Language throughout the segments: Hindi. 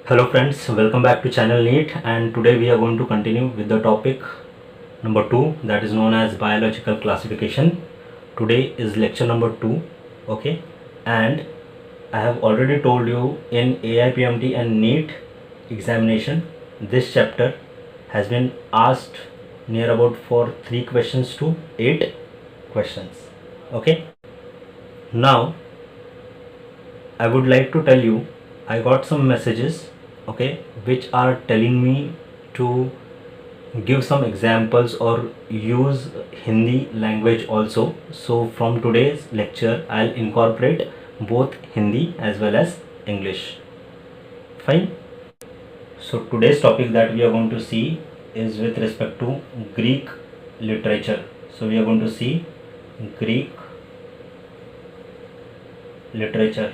Hello friends, welcome back to channel NEET, and today we are going to continue with the topic number 2, that is known as biological classification. Today is lecture number 2, okay, and I have already told you in AIPMT and NEET examination this chapter has been asked near about for 3 questions to 8 questions, okay. Now I would like to tell you I got some messages, okay, which are telling me to give some examples or use Hindi language also. So from today's lecture I'll incorporate both Hindi as well as English. Fine. So today's topic that we are going to see is with respect to Greek literature. So we are going to see Greek literature.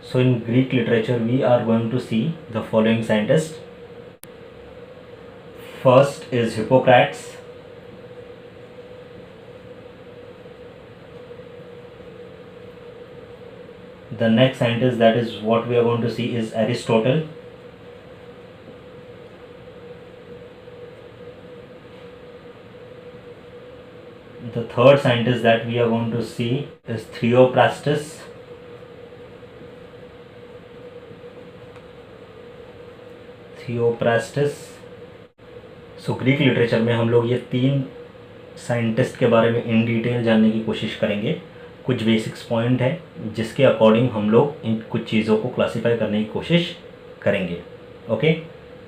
So in Greek literature we are going to see the following scientists. First is Hippocrates. The next scientist that is what we are going to see is Aristotle. The third scientist that we are going to see is Theophrastus. So Greek literature में हम लोग ये 3 साइंटिस्ट के बारे में इन डिटेल जानने की कोशिश करेंगे. कुछ बेसिक्स पॉइंट है जिसके अकॉर्डिंग हम लोग इन कुछ चीज़ों को क्लासीफाई करने की कोशिश करेंगे. ओके,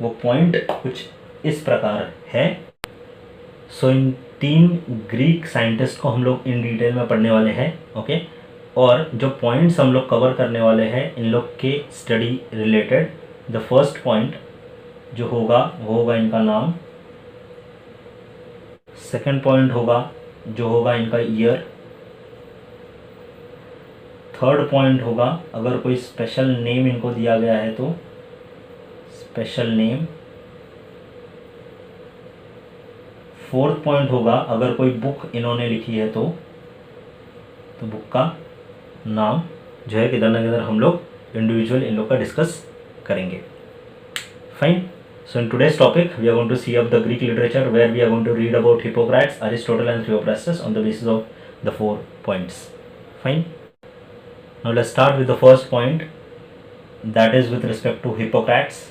वो पॉइंट कुछ इस प्रकार है. सो इन 3 ग्रीक साइंटिस्ट को हम लोग इन डिटेल में पढ़ने वाले हैं. ओके, और जो पॉइंट्स हम लोग कवर करने वाले हैं इन लोग के study related. The first point जो होगा वो होगा इनका नाम. सेकंड पॉइंट होगा जो होगा इनका ईयर. थर्ड पॉइंट होगा अगर कोई स्पेशल नेम इनको दिया गया है तो स्पेशल नेम. फोर्थ पॉइंट होगा अगर कोई बुक इन्होंने लिखी है तो बुक का नाम जो है किधर ना किधर हम लोग इंडिविजुअल इन लोग का डिस्कस करेंगे. Fine. So in today's topic we are going to see up the Greek literature where we are going to read about Hippocrates, Aristotle and Theophrastus on the basis of the 4 points. Fine. Now let's start with the first point, that is with respect to Hippocrates.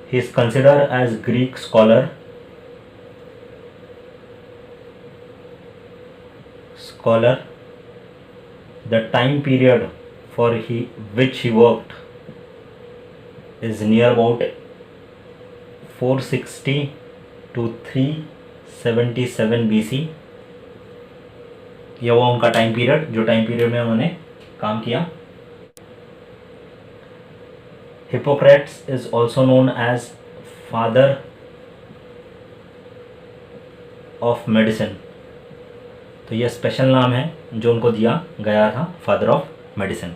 He is considered as Greek scholar. The time period for which he worked is near about 460 to 377 BC. यह हुआ उनका टाइम पीरियड, जो टाइम पीरियड में उन्होंने काम किया. Hippocrates is also known as father of medicine. तो यह स्पेशल नाम है जो उनको दिया गया था, फादर ऑफ मेडिसिन.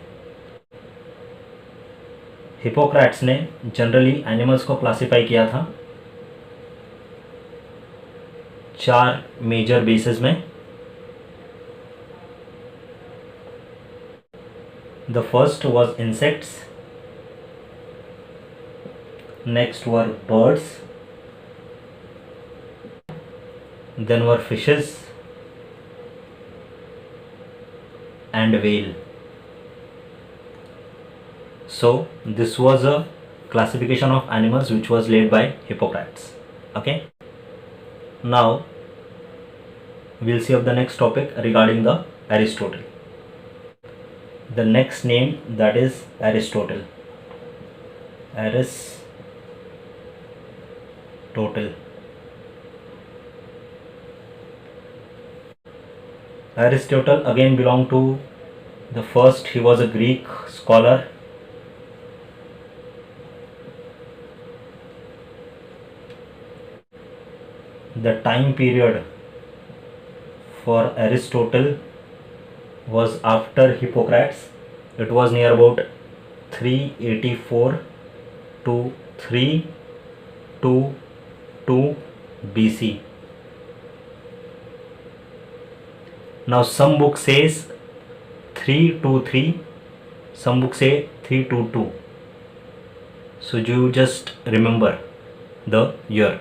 हिपोक्रेट्स ने जनरली एनिमल्स को क्लासिफाई किया था 4 मेजर बेसिस में. The first was insects, next were birds, then were fishes and whale. So this was a classification of animals which was laid by Hippocrates. Okay, now we'll see of the next topic regarding the Aristotle. The next name that is Aristotle. Aristotle again belonged to the first. He was a Greek scholar. The time period for Aristotle was after Hippocrates. It was near about 384 to 322 BC. Now some book says 323, some book say 322. So you just remember the year.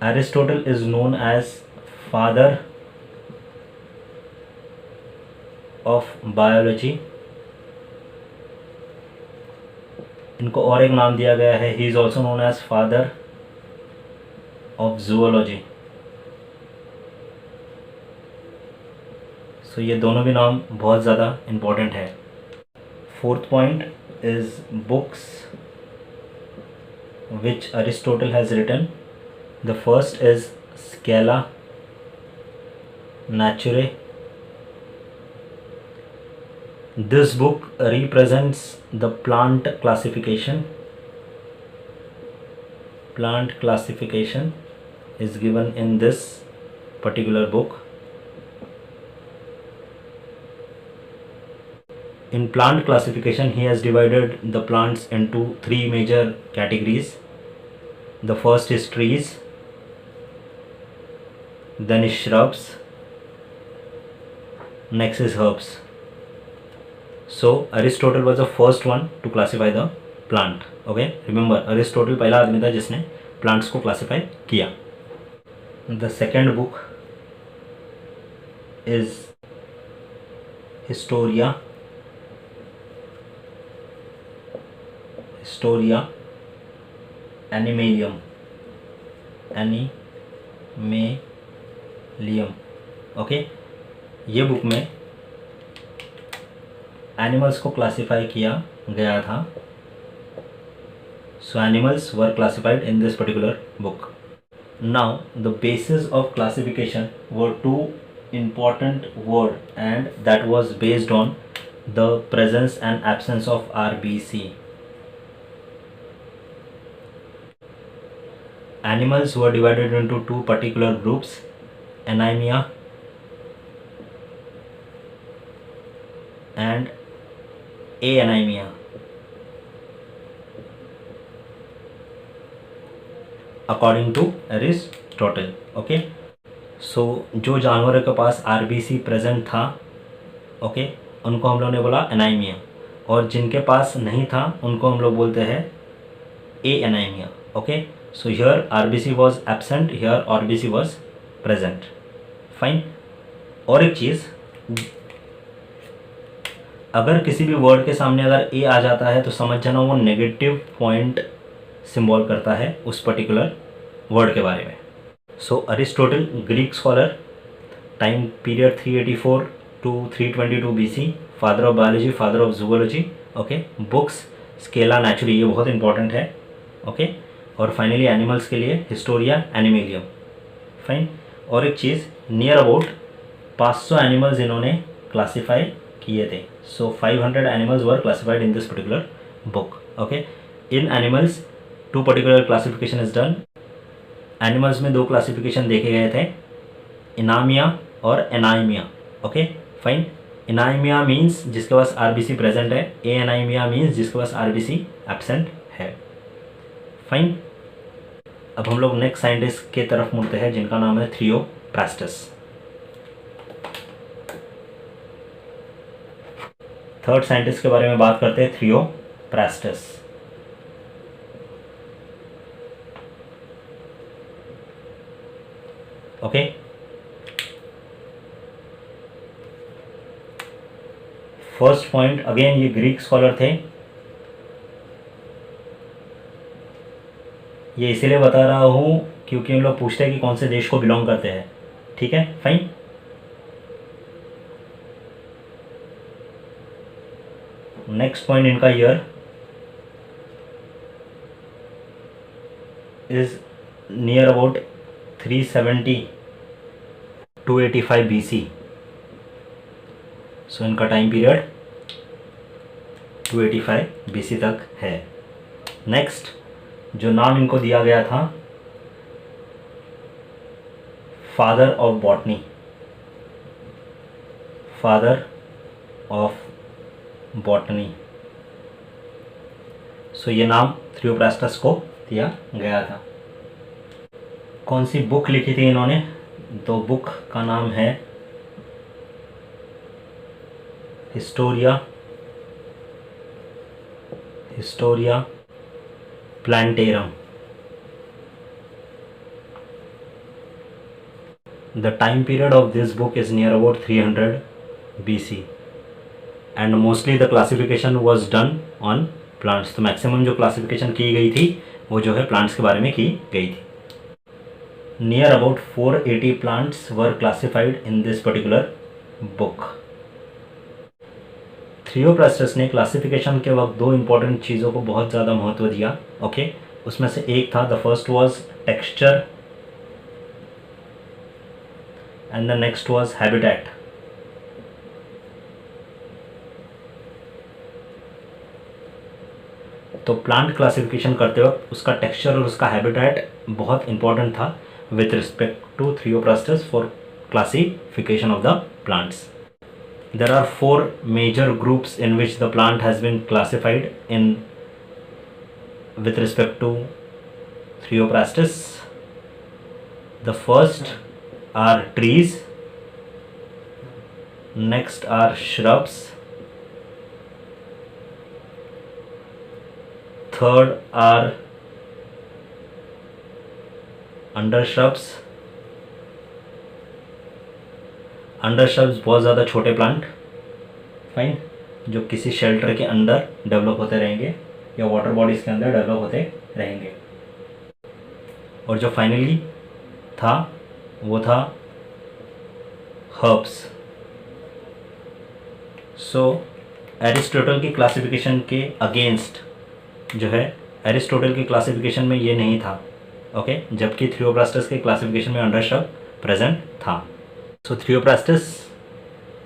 Aristotle is known as father of biology. इनको और एक नाम दिया गया है, he is also known as father of zoology. So ये दोनों भी नाम बहुत ज़्यादा इम्पोर्टेंट है. Fourth point is books which Aristotle has written. The first is Scala Naturae. This book represents the plant classification. Plant classification is given in this particular book. In plant classification, he has divided the plants into three major categories. The first is trees, then is shrubs, next is herbs. So Aristotle was the first one to classify the plant. Okay, remember Aristotle पहला आदमी था जिसने plants को classify किया. The second book is Historia Animalium. Okay, ये बुक में एनिमल्स को क्लासिफाई किया गया था. So animals were classified in this particular book. Now the basis of classification were two important word, and that was based on the presence and absence of RBC. Animals were divided into two particular groups, Anemia and Anemia. According to Aristotle. Okay, so जो जानवरों के पास RBC प्रेजेंट था, ओके, उनको हम लोगों ने बोला एनीमिया, और जिनके पास नहीं था उनको हम लोग बोलते हैं anaemia. Okay, so here RBC was absent, here RBC was present. Fine. और एक चीज़, अगर किसी भी वर्ड के सामने अगर ए आ जाता है तो समझ जाना वो नेगेटिव पॉइंट सिंबल करता है उस पर्टिकुलर वर्ड के बारे में. So Aristotle, Greek scholar, time period 384 to 322 BC, father of biology, father of zoology. Okay, books स्केला नेचुरली, ये बहुत इंपॉर्टेंट है. ओके, और फाइनली एनिमल्स के लिए हिस्टोरिया एनिमेलियम. फाइन. और एक चीज़, नियर अबाउट 500 एनिमल्स इन्होंने क्लासीफाई किए थे. So 500 animals were classified in this particular book. Okay, in animals to particular classification is done. Animals में दो क्लासिफिकेशन देखे गए थे, इनामिया और एनाइमिया. Okay, fine. इनाइमिया मीन्स जिसके पास आरबीसी प्रेजेंट है, एनाइमिया मीन्स जिसके पास आरबीसी एब्सेंट है. फाइन. अब हम लोग नेक्स्ट साइंटिस्ट के तरफ मुड़ते हैं जिनका नाम है थियोप्रास्टस. थर्ड साइंटिस्ट के बारे में बात करते हैं, थियोप्रास्टस. ओके, फर्स्ट पॉइंट, अगेन ये ग्रीक स्कॉलर थे. ये इसीलिए बता रहा हूँ क्योंकि हम लोग पूछते हैं कि कौन से देश को बिलोंग करते हैं. ठीक है, फाइन. नेक्स्ट पॉइंट, इनका year is near about 370 to 85 BC. सो इनका टाइम पीरियड 285 BC तक है. नेक्स्ट, जो नाम इनको दिया गया था, father of botany, father of botany. So ये नाम थ्रियोप्रास्टस को दिया गया था। कौन सी बुक लिखी थी इन्होंने? तो बुक का नाम है Historia plantarum. The time period of this book is near about 300 BC and mostly the classification was done on plants। तो मैक्सिमम जो क्लासिफिकेशन की गई थी वो जो है प्लांट्स के बारे में की गई थी। Near about 480 plants were classified in this particular book. Theophrastus ने क्लासिफिकेशन के वक्त दो इंपॉर्टेंट चीज़ों को बहुत ज़्यादा महत्व दिया। ओके, उसमें से एक था, the first was texture and the next was habitat। तो प्लांट क्लासिफिकेशन करते वक्त उसका टेक्सचर और उसका हैबिटेट बहुत इंपॉर्टेंट था with respect to Theophrastus for classification of the plants. There are 4 major groups in which the plant has been classified in with respect to Thrioprastis। The first are trees, next are shrubs, third are undershrubs। अंडरशब्स बहुत ज़्यादा छोटे प्लांट, फाइन, जो किसी शेल्टर के अंदर डेवलप होते रहेंगे या वाटर बॉडीज़ के अंदर डेवलप होते रहेंगे। और जो फाइनली था वो था हर्ब्स। सो एरिस्टोटल की क्लासिफिकेशन के अगेंस्ट जो है, एरिस्टोटल की क्लासिफिकेशन में ये नहीं था, ओके, जबकि थ्रियोप्रास्टस के क्लासिफिकेशन में अंडरशब्द प्रेजेंट था। सो थ्रियोप्रास्टस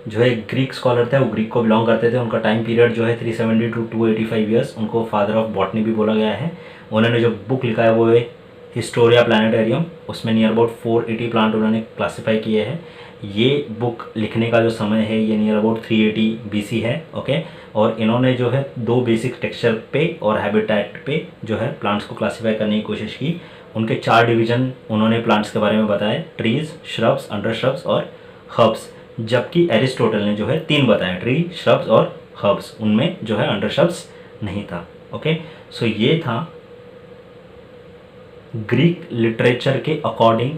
जो है ग्रीक स्कॉलर थे, वो ग्रीक को बिलोंग करते थे। उनका टाइम पीरियड जो है 370 to 285 ईयर्स। उनको फादर ऑफ बॉटनी भी बोला गया है। उन्होंने जो बुक लिखा है वो है हिस्टोरिया प्लानेटेरियम। उसमें नियर अबाउट 480 प्लांट उन्होंने क्लासीफाई किए हैं। ये बुक लिखने का जो समय है ये नियर अबाउट 380 BC है, ओके। और इन्होंने जो है 2 बेसिक टेक्सचर पे और हैबिटेट पे जो है प्लांट्स को क्लासीफाई करने की कोशिश की। उनके 4 डिवीजन उन्होंने प्लांट्स के बारे में बताए, ट्रीज, श्रब्स, अंडरश्रब्स और हर्ब्स। जबकि एरिस्टोटल ने जो है 3 बताया, ट्री, श्रब्स और हर्ब्स। उनमें जो है अंडरश्रब्स नहीं था, ओके। सो ये था ग्रीक लिटरेचर के अकॉर्डिंग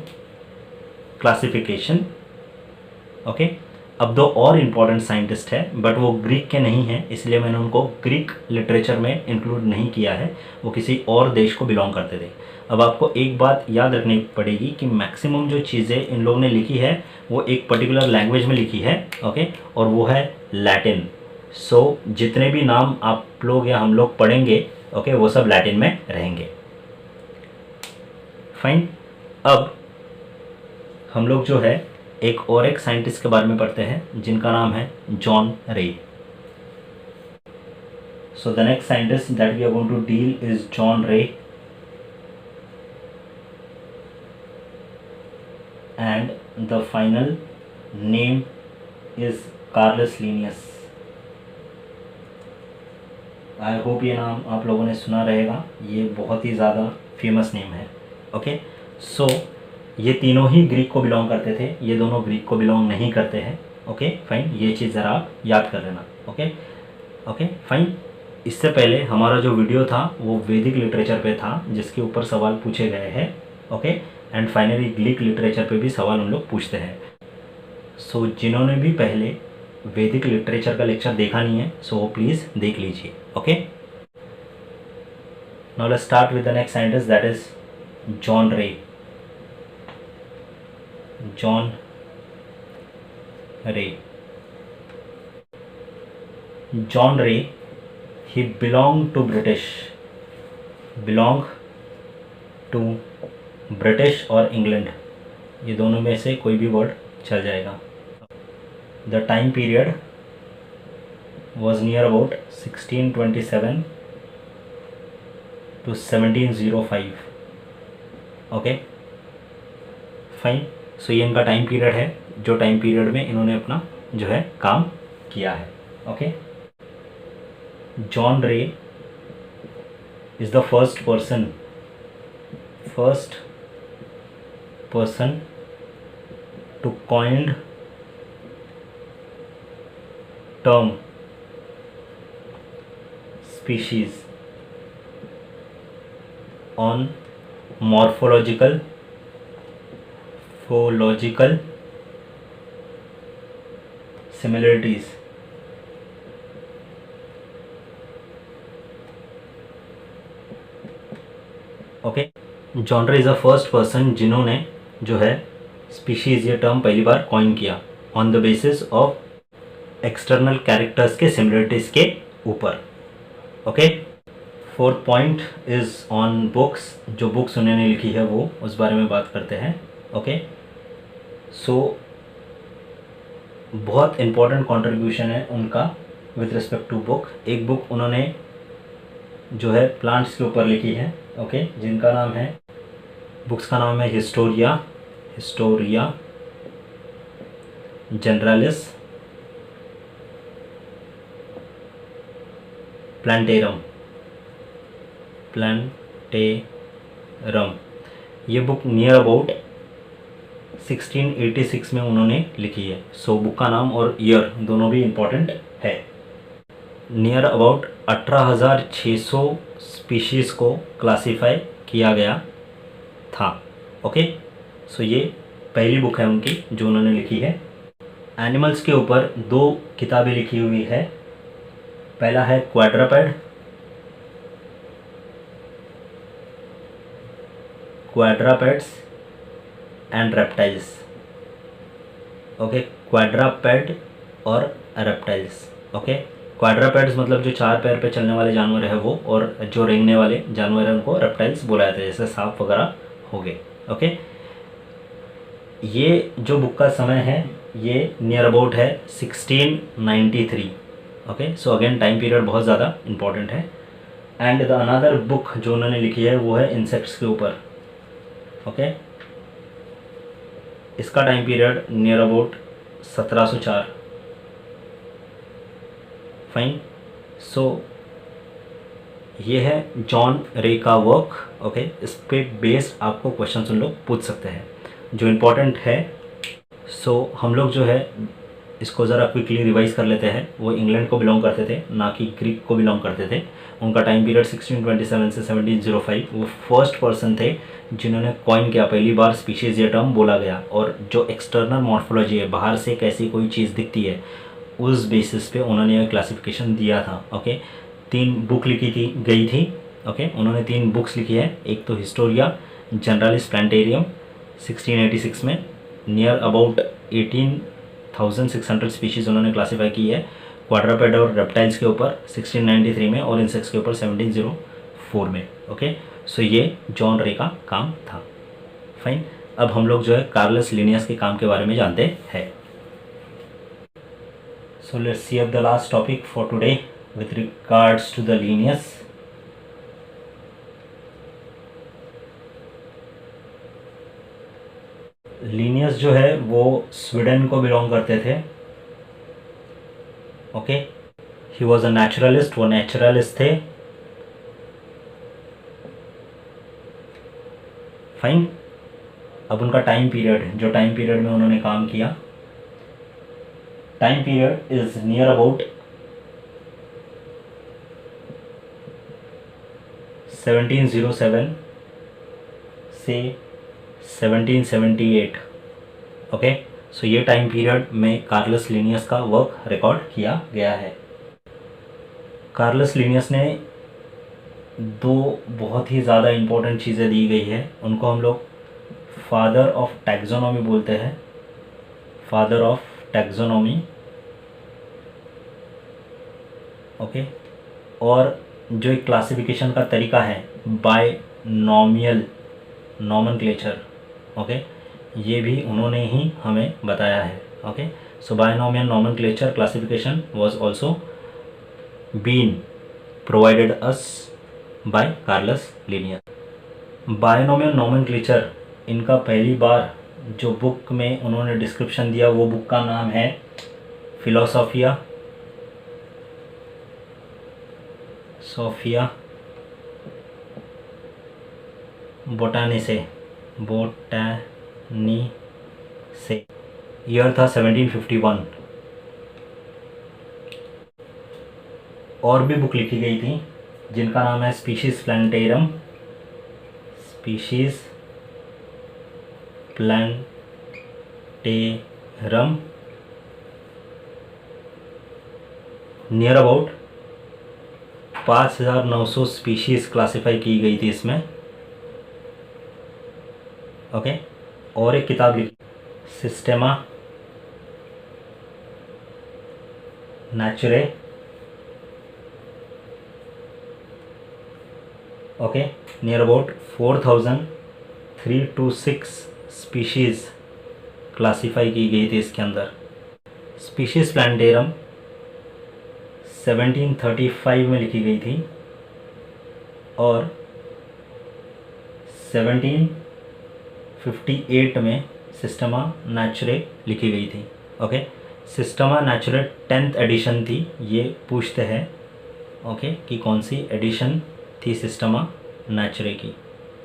क्लासिफिकेशन, ओके। अब 2 और इम्पॉर्टेंट साइंटिस्ट हैं बट वो ग्रीक के नहीं हैं, इसलिए मैंने उनको ग्रीक लिटरेचर में इंक्लूड नहीं किया है। वो किसी और देश को बिलोंग करते थे। अब आपको एक बात याद रखनी पड़ेगी कि मैक्सिमम जो चीज़ें इन लोगों ने लिखी है वो एक पर्टिकुलर लैंग्वेज में लिखी है, ओके, और वो है लैटिन। सो जितने भी नाम आप लोग या हम लोग पढ़ेंगे, ओके, वो सब लैटिन में रहेंगे, फाइन। अब हम लोग जो है एक साइंटिस्ट के बारे में पढ़ते हैं जिनका नाम है John Ray. So the next scientist that we are going to deal is John Ray and the final name is Carolus Linnaeus। I hope ये नाम आप लोगों ने सुना रहेगा, ये बहुत ही ज़्यादा फेमस नेम है, ओके। सो ये तीनों ही ग्रीक को बिलोंग करते थे, ये दोनों ग्रीक को बिलोंग नहीं करते हैं, ओके, फाइन। ये चीज़ ज़रा आप याद कर लेना, ओके, ओके, फाइन। इससे पहले हमारा जो वीडियो था वो वैदिक लिटरेचर पे था जिसके ऊपर सवाल पूछे गए हैं, okay. And finally Greek literature पे भी सवाल हम लोग पूछते हैं। सो जिन्होंने भी पहले वैदिक लिटरेचर का लेक्चर देखा नहीं है सो वो प्लीज़ देख लीजिए, okay. Now let's start with the next scientist that is John Ray. John Ray, John Ray, he belonged to British और इंग्लैंड, ये दोनों में से कोई भी वर्ड चल जाएगा। The time period was near about 1627 to 1705, okay, fine. So ये इनका टाइम पीरियड है, जो टाइम पीरियड में इन्होंने अपना जो है काम किया है, ओके। जॉन रे is the first person to coined term species on morphological, phological similarities. Okay, genre is a first person जिन्होंने जो है स्पीशीज़ ये टर्म पहली बार कॉइन किया on the basis of external characters के सिमिलरिटीज़ के ऊपर. Okay, fourth point is on books. जो बुक्स उन्होंने लिखी है वो उस बारे में बात करते हैं. ओके, सो बहुत इम्पोर्टेंट कंट्रीब्यूशन है उनका विथ रिस्पेक्ट टू बुक. एक बुक उन्होंने जो है प्लांट्स के ऊपर लिखी है. ओके, जिनका नाम है, बुक्स का नाम है हिस्टोरिया जनरलिस प्लांटेरम. ये बुक नियर अबाउट 1686 में उन्होंने लिखी है. सो बुक का नाम और ईयर दोनों भी इम्पोर्टेंट है. नियर अबाउट 18,600 स्पीशीज़ को क्लासीफाई किया गया था. ओके, सो ये पहली बुक है उनकी जो उन्होंने लिखी है. एनिमल्स के ऊपर 2 किताबें लिखी हुई है. पहला है क्वाड्रापेड्स एंड रेप्टाइल्स. ओके, क्वाड्रापेड और रेप्टाइल्स. ओके, क्वाड्रापेड्स मतलब जो 4 पैर पे चलने वाले जानवर है वो, और जो रेंगने वाले जानवर हैं उनको रेप्टाइल्स बोला जाता है, जैसे सांप वगैरह हो गए. ओके, ये जो बुक का समय है ये नियर अबाउट है 1693. Okay, so again time period बहुत ज़्यादा इम्पॉर्टेंट है. एंड द अनदर बुक जो उन्होंने लिखी है वो है इंसेक्ट्स के ऊपर. ओके, इसका time period near about 1704. Fine, so ये है जॉन रे का वर्क. ओके, इस पे बेस्ड आपको क्वेश्चन उन लोग पूछ सकते हैं जो इम्पोर्टेंट है. सो हम लोग जो है इसको ज़रा क्विकली रिवाइज कर लेते हैं. वो इंग्लैंड को बिलोंग करते थे, ना कि ग्रीक को बिलोंग करते थे. उनका टाइम पीरियड 1627 से 1705. वो फर्स्ट पर्सन थे जिन्होंने कॉइन किया, पहली बार स्पीशीज़ ये टर्म बोला गया. और जो एक्सटर्नल मॉर्फोलॉजी है, बाहर से कैसी कोई चीज़ दिखती है, उस बेसिस पे उन्होंने ये क्लासिफिकेशन दिया था. ओके, 3 बुक लिखी गई थी. ओके, उन्होंने 3 बुक्स लिखी है. एक तो हिस्टोरिया जनरलिस प्लांटेरियम 1686 में, नियर अबाउट 18,600 स्पीशीज़ उन्होंने क्लासीफाई की है. क्वाड्रापेड और रेप्टाइल्स के ऊपर 1693 में, और इंसेक्ट्स के ऊपर 1704 में. ओके, सो ये जॉन रे का काम था. फाइन, अब हम लोग जो है कार्लस लिनियस के काम के बारे में जानते हैं. So let's see up the last topic for today with regards to the Linnaeus. Linnaeus जो है वो स्वीडन को बिलोंग करते थे. Okay, he was a naturalist. वो नेचुरलिस्ट थे. फाइन, अब उनका टाइम पीरियड, जो टाइम पीरियड में उन्होंने काम किया, time period is near about 1707 से 1778. ओके, सो ये टाइम पीरियड में कार्लस लिनियस का वर्क रिकॉर्ड किया गया है. कार्लस लिनियस ने 2 बहुत ही ज़्यादा इम्पोर्टेंट चीज़ें दी गई है. उनको हम लोग फादर ऑफ टैक्सोनॉमी बोलते हैं. Father of taxonomy. ओके, और जो एक क्लासिफिकेशन का तरीका है बायनॉमियल नॉमेनक्लेचर. ओके, ये भी उन्होंने ही हमें बताया है. Okay, so binomial nomenclature classification was also been provided us by Carolus Linnaeus. Binomial nomenclature इनका पहली बार जो बुक में उन्होंने डिस्क्रिप्शन दिया, वो बुक का नाम है सोफिया बोटानिसे, ईयर था 1751। और भी बुक लिखी गई थी जिनका नाम है स्पीशीज़ प्लांटेरम, नियर अबाउट 5900 स्पीशीज़ क्लासीफाई की गई थी इसमें। ओके, और एक किताब लिखी सिस्टेमा नेचुरे, okay, near about 4326 species classify की गई थी इसके अंदर। स्पीशीज़ प्लांटेरम 1735 में लिखी गई थी और 1758 में सिस्टमा नेचुरे लिखी गई थी। Okay, Systema Naturae 10th edition थी। ये पूछते हैं ओके कि कौन सी एडिशन थी सिस्टमा नेचुरे की।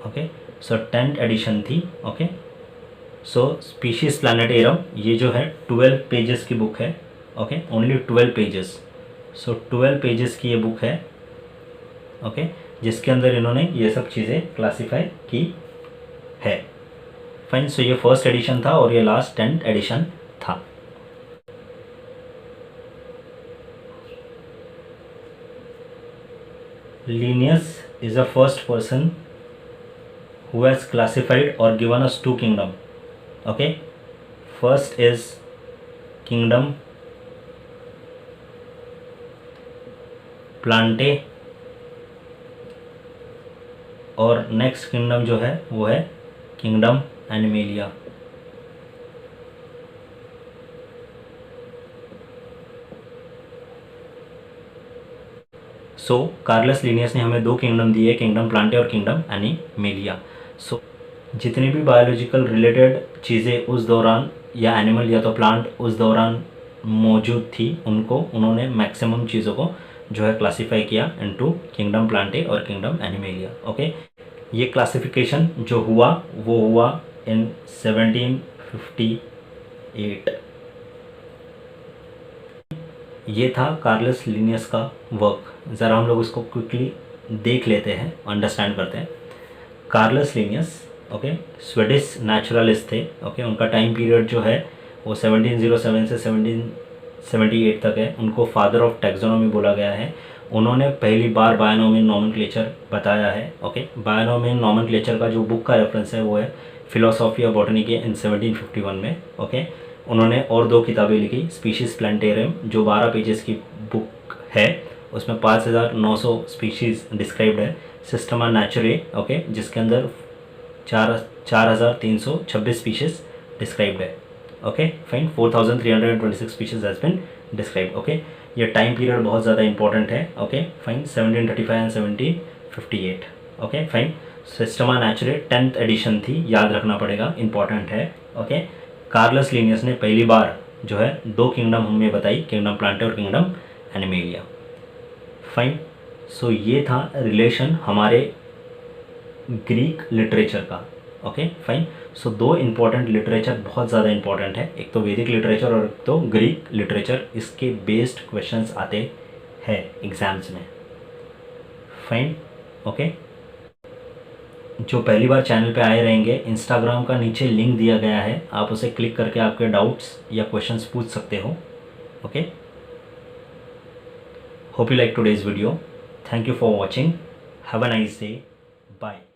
ओके, सो 10th एडिशन थी। ओके, सो स्पीशीज़ प्लानेटेरम ये जो है 12 पेजेस की बुक है। Okay, only 12 pages. So 12 pages की ये बुक है। ओके, जिसके अंदर इन्होंने ये सब चीज़ें क्लासीफाई की है। फाइन, सो ये फर्स्ट एडिशन था और ये लास्ट 10th एडिशन था। Linnaeus is the first person who has classified or given us 2 kingdom. Okay, first is kingdom Plantae और नेक्स्ट किंगडम जो है वो है किंगडम एनिमेलिया। सो कार्लस लिनियस ने हमें 2 किंगडम दिए, किंगडम प्लांटे और किंगडम एनिमेलिया। सो जितनी भी बायोलॉजिकल रिलेटेड चीज़ें उस दौरान या एनिमल या तो प्लांट उस दौरान मौजूद थी, उनको उन्होंने मैक्सिमम चीज़ों को जो है क्लासीफाई किया इनटू किंगडम प्लांटे और किंगडम एनिमेलिया। ओके, ये क्लासिफिकेशन जो हुआ वो हुआ इन 1758। ये था कार्लस लिनियस का वर्क। ज़रा हम लोग उसको क्विकली देख लेते हैं, अंडरस्टैंड करते हैं। Carolus Linnaeus okay Swedish naturalist थे। ओके, उनका टाइम पीरियड जो है वो 1707 से 1778 तक है। उनको फादर ऑफ टैक्सोनॉमी बोला गया है। उन्होंने पहली बार बायोनोमियल नॉमेनक्लेचर बताया है। ओके, बायोनोमियल नॉमेनक्लेचर का जो बुक का रेफरेंस है वो है फिलोसॉफी ऑफ बॉटनी के इन 1751 में। ओके, उन्होंने और 2 किताबें लिखी, स्पीशीज़ प्लांटेरियम जो 12 पेजेस की बुक है, उसमें 5900 स्पीशीज़ डिस्क्राइब्ड है। सिस्टमा नेचुरे ओके जिसके अंदर 4326 स्पीशीज़ डिस्क्राइब्ड है। Okay fine, 4326 species has been described. Okay, ये टाइम पीरियड बहुत ज़्यादा इंपॉर्टेंट है। Okay fine, 1735 and 1758। Okay fine, Systema Naturae 10th edition थी, याद रखना पड़ेगा, इंपॉर्टेंट है। ओके, कार्लस लिनियस ने पहली बार जो है 2 किंगडम हमें बताई, किंगडम प्लांटे और किंगडम एनिमेलिया। फाइन, सो ये था रिलेशन हमारे ग्रीक लिटरेचर का। ओके फाइन, सो 2 इम्पॉर्टेंट लिटरेचर बहुत ज़्यादा इंपॉर्टेंट है, एक तो वैदिक लिटरेचर और एक तो ग्रीक लिटरेचर। इसके बेस्ड क्वेश्चंस आते हैं एग्जाम्स में। फाइन, ओके, जो पहली बार चैनल पे आए रहेंगे, इंस्टाग्राम का नीचे लिंक दिया गया है, आप उसे क्लिक करके आपके डाउट्स या क्वेश्चंस पूछ सकते हो। Okay, hope you like today's video. Thank you for watching. Have a nice day. Bye.